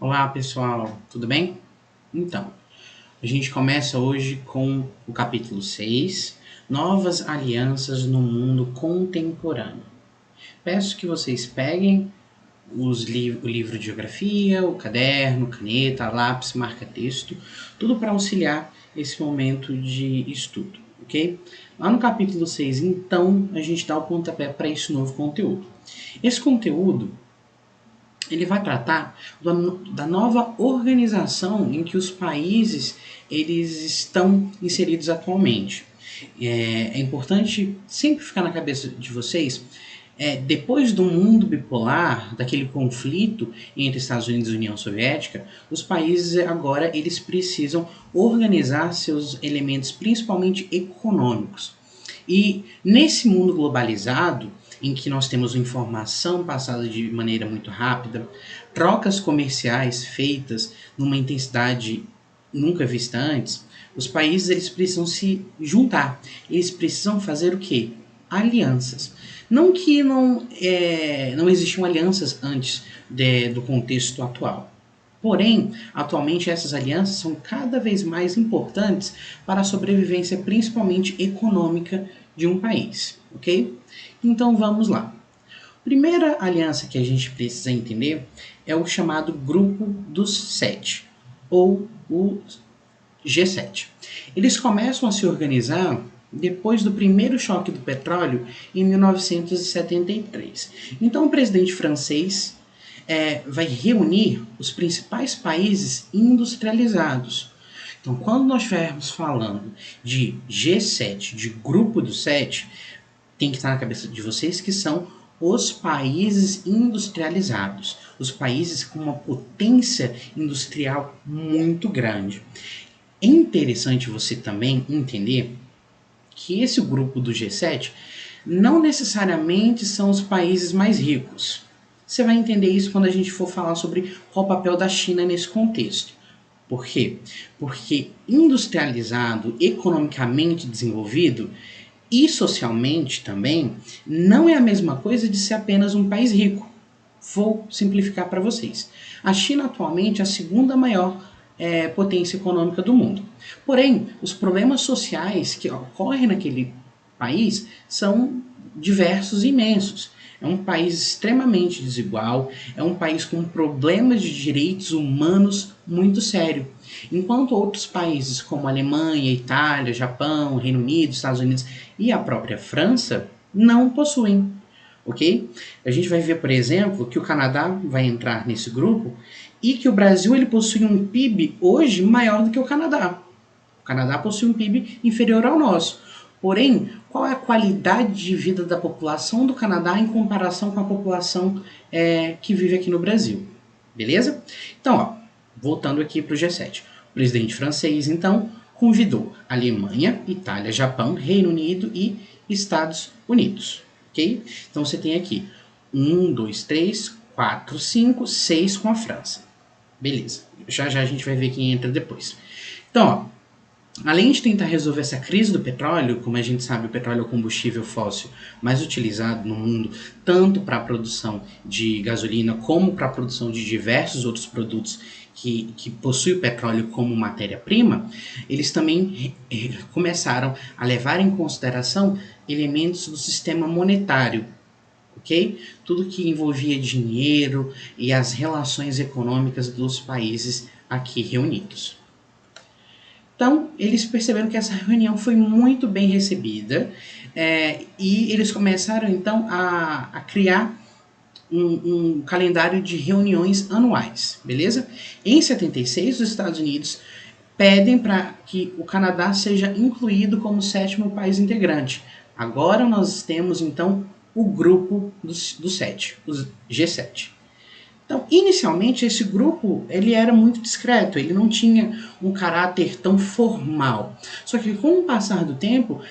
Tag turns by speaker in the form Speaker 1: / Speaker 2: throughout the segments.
Speaker 1: Olá pessoal, tudo bem? Então, a gente começa hoje com o capítulo 6, Novas Alianças no Mundo Contemporâneo. Peço que vocês peguem o livro de geografia, o caderno, caneta, lápis, marca-texto, tudo para auxiliar esse momento de estudo, ok? Lá no capítulo 6, então, a gente dá o pontapé para esse novo conteúdo. Esse conteúdo ele vai tratar da nova organização em que os países eles estão inseridos atualmente. É importante sempre ficar na cabeça de vocês, depois do mundo bipolar, daquele conflito entre Estados Unidos e União Soviética, os países agora eles precisam organizar seus elementos, principalmente econômicos. E nesse mundo globalizado, em que nós temos informação passada de maneira muito rápida, trocas comerciais feitas numa intensidade nunca vista antes, os países eles precisam se juntar. Eles precisam fazer o quê? Alianças. Não que não existiam alianças antes do contexto atual. Porém, atualmente essas alianças são cada vez mais importantes para a sobrevivência, principalmente econômica, de um país, ok? Então vamos lá. Primeira aliança que a gente precisa entender é o chamado Grupo dos Sete, ou o G7. Eles começam a se organizar depois do primeiro choque do petróleo em 1973. Então o presidente francês vai reunir os principais países industrializados. Então, quando nós estivermos falando de G7, de Grupo dos Sete, tem que estar na cabeça de vocês que são os países industrializados, os países com uma potência industrial muito grande. É interessante você também entender que esse grupo do G7 não necessariamente são os países mais ricos. Você vai entender isso quando a gente for falar sobre qual o papel da China nesse contexto. Por quê? Porque industrializado, economicamente desenvolvido e socialmente também, não é a mesma coisa de ser apenas um país rico. Vou simplificar para vocês. A China atualmente é a segunda maior potência econômica do mundo. Porém, os problemas sociais que ocorrem naquele país são diversos e imensos. É um país extremamente desigual, é um país com problemas de direitos humanos muito sério. Enquanto outros países como Alemanha, Itália, Japão, Reino Unido, Estados Unidos e a própria França não possuem. Ok? A gente vai ver, por exemplo, que o Canadá vai entrar nesse grupo e que o Brasil ele possui um PIB hoje maior do que o Canadá. O Canadá possui um PIB inferior ao nosso. Porém, qual é a qualidade de vida da população do Canadá em comparação com a população que vive aqui no Brasil? Beleza? Então, ó, voltando aqui para o G7. O presidente francês, então, convidou Alemanha, Itália, Japão, Reino Unido e Estados Unidos. Ok? Então você tem aqui 1, 2, 3, 4, 5, 6 com a França. Beleza. Já já a gente vai ver quem entra depois. Então, ó, além de tentar resolver essa crise do petróleo, como a gente sabe, o petróleo é o combustível fóssil mais utilizado no mundo, tanto para a produção de gasolina como para a produção de diversos outros produtos que possuem o petróleo como matéria-prima, eles também começaram a levar em consideração elementos do sistema monetário, ok? Tudo que envolvia dinheiro e as relações econômicas dos países aqui reunidos. Então, eles perceberam que essa reunião foi muito bem recebida e eles começaram, então, a criar um calendário de reuniões anuais, beleza? Em 76, os Estados Unidos pedem para que o Canadá seja incluído como sétimo país integrante. Agora nós temos, então, o grupo dos sete, os G7. Então, inicialmente, esse grupo ele era muito discreto, ele não tinha um caráter tão formal. Só que com o passar do tempo,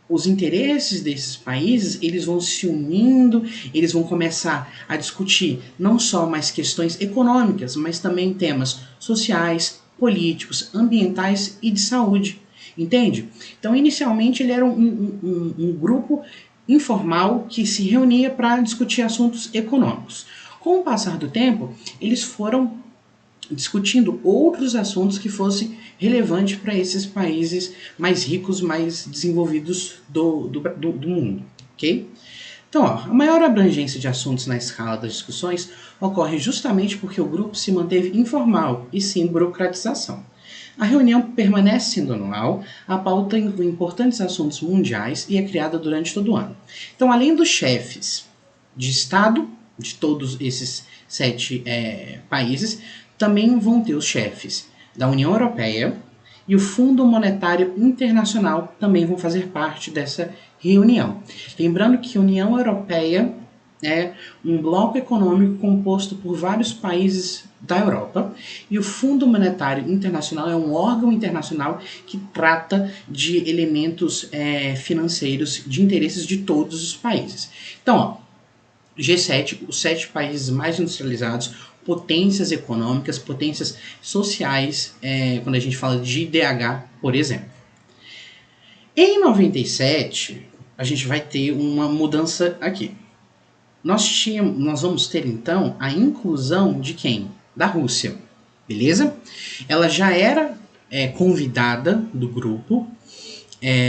Speaker 1: os interesses desses países eles vão se unindo, eles vão começar a discutir não só mais questões econômicas, mas também temas sociais, políticos, ambientais e de saúde. Entende? Então, inicialmente, ele era um grupo informal que se reunia para discutir assuntos econômicos. Com o passar do tempo, eles foram discutindo outros assuntos que fossem relevantes para esses países mais ricos, mais desenvolvidos do mundo, ok? Então, ó, a maior abrangência de assuntos na escala das discussões ocorre justamente porque o grupo se manteve informal e sem burocratização. A reunião permanece sendo anual, a pauta inclui importantes assuntos mundiais e é criada durante todo o ano. Então, além dos chefes de Estado, de todos esses 7 países, também vão ter os chefes da União Europeia e o Fundo Monetário Internacional também vão fazer parte dessa reunião. Lembrando que a União Europeia é um bloco econômico composto por vários países da Europa e o Fundo Monetário Internacional é um órgão internacional que trata de elementos financeiros de interesses de todos os países. Então, ó, G7, os 7 países mais industrializados, potências econômicas, potências sociais, quando a gente fala de IDH, por exemplo. Em 97, a gente vai ter uma mudança aqui. Nós vamos ter então a inclusão de quem? Da Rússia, beleza? Ela já era convidada do grupo,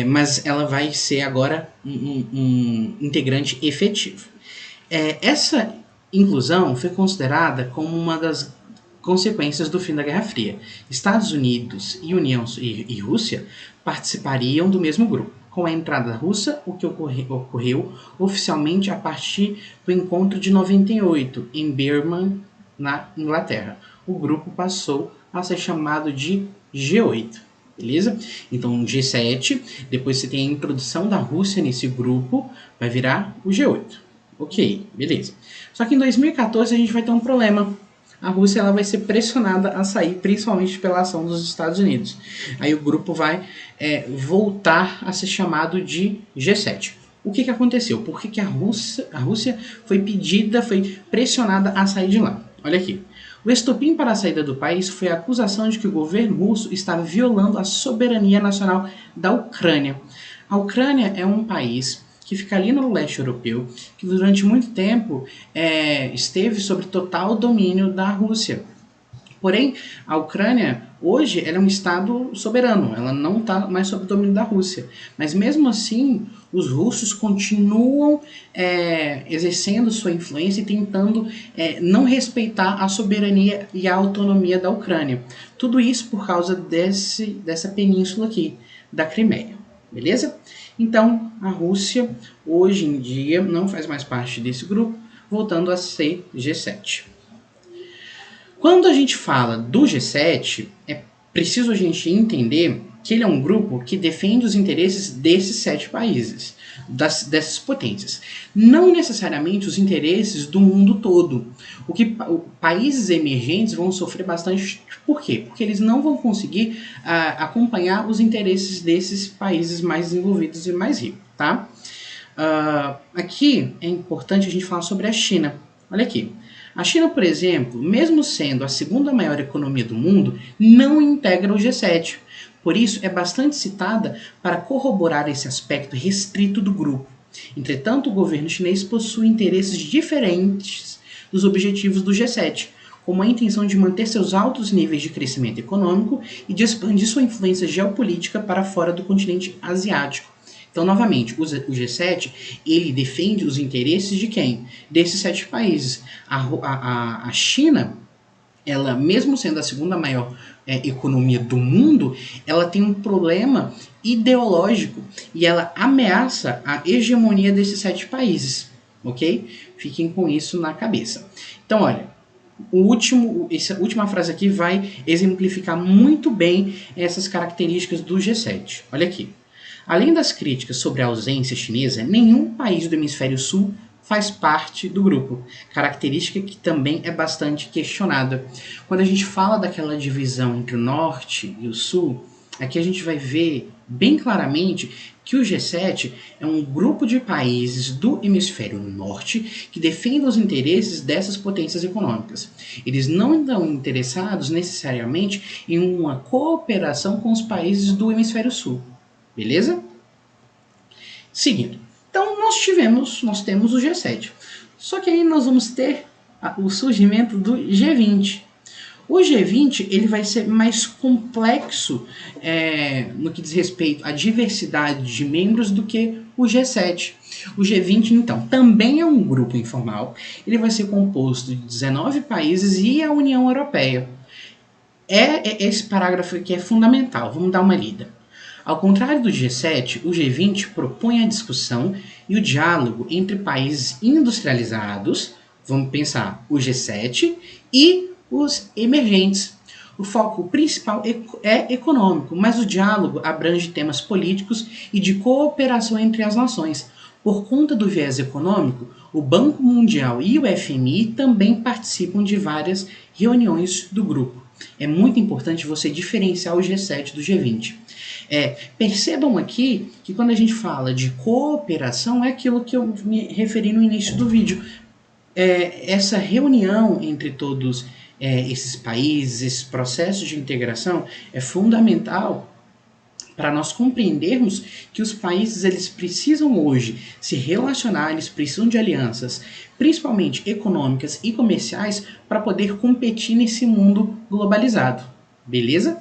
Speaker 1: mas ela vai ser agora um integrante efetivo. Essa inclusão foi considerada como uma das consequências do fim da Guerra Fria. Estados Unidos e Rússia participariam do mesmo grupo. Com a entrada russa, o que ocorreu oficialmente a partir do encontro de 98 em Birmingham, na Inglaterra. O grupo passou a ser chamado de G8. Beleza? Então, G7, depois você tem a introdução da Rússia nesse grupo, vai virar o G8. Ok, beleza. Só que em 2014 a gente vai ter um problema. A Rússia ela vai ser pressionada a sair, principalmente pela ação dos Estados Unidos. Aí o grupo vai voltar a ser chamado de G7. O que aconteceu? Por que a Rússia foi pressionada a sair de lá? Olha aqui. O estopim para a saída do país foi a acusação de que o governo russo estava violando a soberania nacional da Ucrânia. A Ucrânia é um país que fica ali no leste europeu, que durante muito tempo esteve sob total domínio da Rússia. Porém, a Ucrânia, hoje, ela é um estado soberano, ela não está mais sob o domínio da Rússia. Mas mesmo assim, os russos continuam exercendo sua influência e tentando não respeitar a soberania e a autonomia da Ucrânia. Tudo isso por causa dessa península aqui, da Crimeia. Beleza? Então, a Rússia, hoje em dia, não faz mais parte desse grupo, voltando a ser G7. Quando a gente fala do G7, é preciso a gente entender que ele é um grupo que defende os interesses desses 7 países, dessas potências. Não necessariamente os interesses do mundo todo. Países emergentes vão sofrer bastante. Por quê? Porque eles não vão conseguir acompanhar os interesses desses países mais desenvolvidos e mais ricos. Tá? Aqui é importante a gente falar sobre a China. Olha aqui. A China, por exemplo, mesmo sendo a segunda maior economia do mundo, não integra o G7. Por isso, é bastante citada para corroborar esse aspecto restrito do grupo. Entretanto, o governo chinês possui interesses diferentes dos objetivos do G7, como a intenção de manter seus altos níveis de crescimento econômico e de expandir sua influência geopolítica para fora do continente asiático. Então, novamente, o G7 ele defende os interesses de quem? Desses 7 países. A China, ela, mesmo sendo a segunda maior economia do mundo, ela tem um problema ideológico e ela ameaça a hegemonia desses 7 países, ok? Fiquem com isso na cabeça. Então, olha, essa última frase aqui vai exemplificar muito bem essas características do G7. Olha aqui. Além das críticas sobre a ausência chinesa, nenhum país do hemisfério sul faz parte do grupo, característica que também é bastante questionada. Quando a gente fala daquela divisão entre o norte e o sul, aqui a gente vai ver bem claramente que o G7 é um grupo de países do hemisfério norte que defendem os interesses dessas potências econômicas. Eles não estão interessados necessariamente em uma cooperação com os países do hemisfério sul. Beleza? Seguindo. Então nós temos o G7. Só que aí nós vamos ter o surgimento do G20. O G20 ele vai ser mais complexo no que diz respeito à diversidade de membros do que o G7. O G20, então, também é um grupo informal. Ele vai ser composto de 19 países e a União Europeia. Esse parágrafo aqui é fundamental. Vamos dar uma lida. Ao contrário do G7, o G20 propõe a discussão e o diálogo entre países industrializados, vamos pensar o G7, e os emergentes. O foco principal é econômico, mas o diálogo abrange temas políticos e de cooperação entre as nações. Por conta do viés econômico, o Banco Mundial e o FMI também participam de várias reuniões do grupo. É muito importante você diferenciar o G7 do G20. Percebam aqui que quando a gente fala de cooperação, é aquilo que eu me referi no início do vídeo. Essa reunião entre todos esses países, esse processo de integração é fundamental para nós compreendermos que os países eles precisam hoje se relacionar, eles precisam de alianças, principalmente econômicas e comerciais, para poder competir nesse mundo globalizado. Beleza?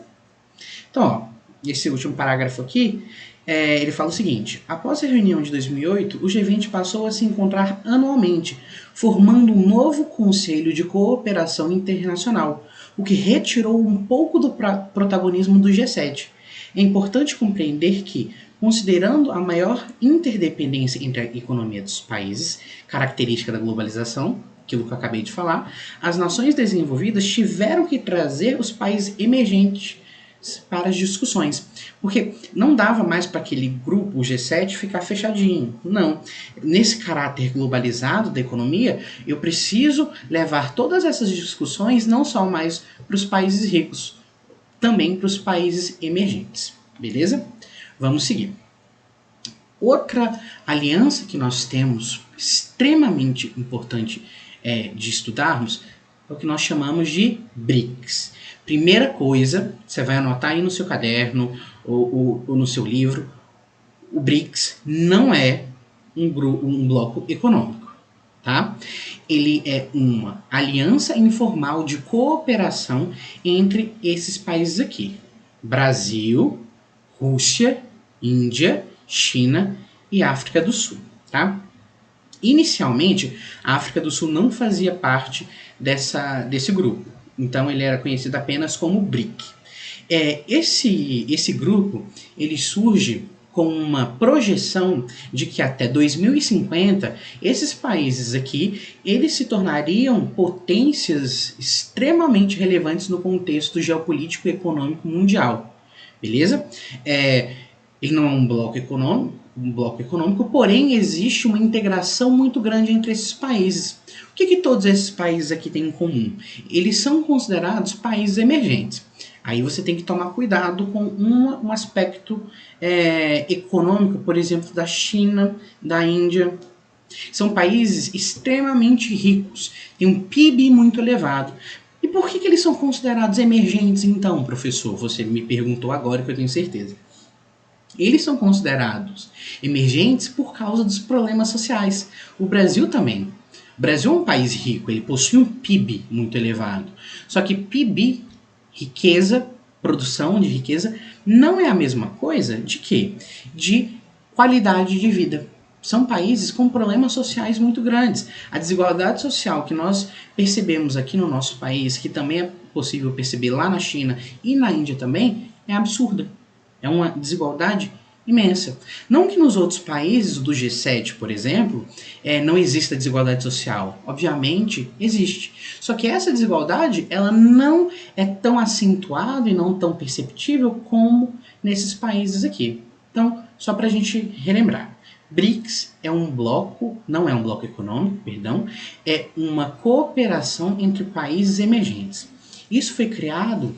Speaker 1: Então, ó, esse último parágrafo aqui, ele fala o seguinte: após a reunião de 2008, o G20 passou a se encontrar anualmente, formando um novo Conselho de Cooperação Internacional, o que retirou um pouco do protagonismo do G7. É importante compreender que, considerando a maior interdependência entre a economia dos países, característica da globalização, aquilo que eu acabei de falar, as nações desenvolvidas tiveram que trazer os países emergentes para as discussões, porque não dava mais para aquele grupo, o G7, ficar fechadinho. Não. Nesse caráter globalizado da economia, eu preciso levar todas essas discussões não só mais para os países ricos, também para os países emergentes. Beleza? Vamos seguir. Outra aliança que nós temos, extremamente importante de estudarmos, é o que nós chamamos de BRICS. Primeira coisa, você vai anotar aí no seu caderno ou no seu livro, o BRICS não é um bloco econômico, tá? Ele é uma aliança informal de cooperação entre esses países aqui: Brasil, Rússia, Índia, China e África do Sul, tá? Inicialmente, a África do Sul não fazia parte desse grupo, então ele era conhecido apenas como BRIC. Esse grupo ele surge com uma projeção de que até 2050 esses países aqui eles se tornariam potências extremamente relevantes no contexto geopolítico e econômico mundial, beleza? Ele não é um bloco econômico, porém existe uma integração muito grande entre esses países. O que todos esses países aqui têm em comum? Eles são considerados países emergentes. Aí você tem que tomar cuidado com um aspecto econômico, por exemplo, da China, da Índia. São países extremamente ricos, têm um PIB muito elevado. E por que eles são considerados emergentes então, professor? Você me perguntou agora que eu tenho certeza. Eles são considerados emergentes por causa dos problemas sociais. O Brasil também. O Brasil é um país rico, ele possui um PIB muito elevado. Só que PIB, riqueza, produção de riqueza, não é a mesma coisa de quê? De qualidade de vida. São países com problemas sociais muito grandes. A desigualdade social que nós percebemos aqui no nosso país, que também é possível perceber lá na China e na Índia também, é absurda. É uma desigualdade imensa. Não que nos outros países do G7, por exemplo, não exista desigualdade social. Obviamente, existe. Só que essa desigualdade ela não é tão acentuada e não tão perceptível como nesses países aqui. Então, só para a gente relembrar. BRICS é um bloco, não é um bloco econômico, perdão, é uma cooperação entre países emergentes. Isso foi criado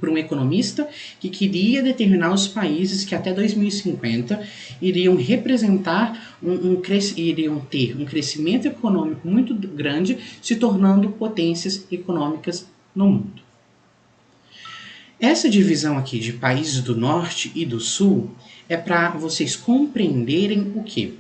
Speaker 1: por um economista que queria determinar os países que até 2050 iriam representar iriam ter um crescimento econômico muito grande, se tornando potências econômicas no mundo. Essa divisão aqui de países do norte e do sul é para vocês compreenderem o que?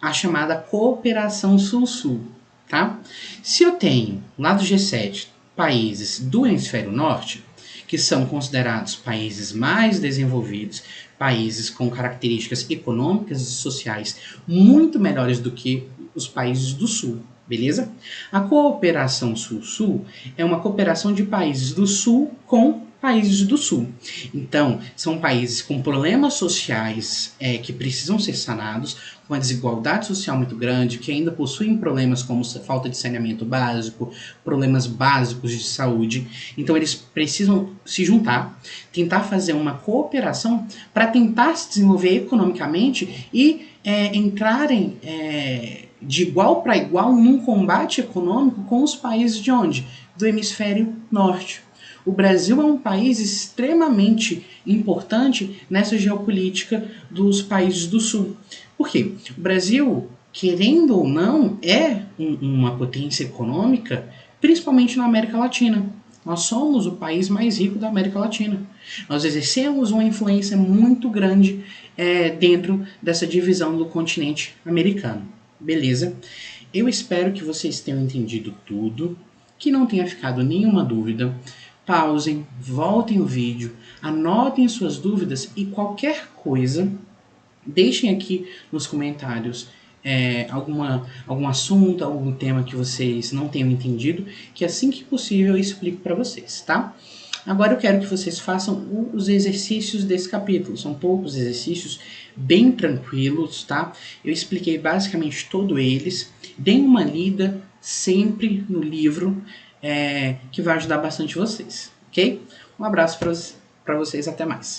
Speaker 1: A chamada cooperação sul-sul. tá? Se eu tenho lá do G7 países do hemisfério norte, que são considerados países mais desenvolvidos, países com características econômicas e sociais muito melhores do que os países do sul, beleza? A cooperação sul-sul é uma cooperação de países do sul com países do sul. Então, são países com problemas sociais que precisam ser sanados, com uma desigualdade social muito grande, que ainda possuem problemas como falta de saneamento básico, problemas básicos de saúde. Então, eles precisam se juntar, tentar fazer uma cooperação para tentar se desenvolver economicamente e entrarem de igual para igual num combate econômico com os países de onde? Do hemisfério norte. O Brasil é um país extremamente importante nessa geopolítica dos países do sul. Por quê? O Brasil, querendo ou não, é uma potência econômica, principalmente na América Latina. Nós somos o país mais rico da América Latina. Nós exercemos uma influência muito grande dentro dessa divisão do continente americano. Beleza? Eu espero que vocês tenham entendido tudo, que não tenha ficado nenhuma dúvida. Pausem, voltem o vídeo, anotem suas dúvidas e qualquer coisa, deixem aqui nos comentários algum assunto, algum tema que vocês não tenham entendido, que assim que possível eu explico para vocês, tá? Agora eu quero que vocês façam os exercícios desse capítulo. São poucos exercícios, bem tranquilos, tá? Eu expliquei basicamente todos eles. Deem uma lida sempre no livro, que vai ajudar bastante vocês, ok? Um abraço para vocês, até mais.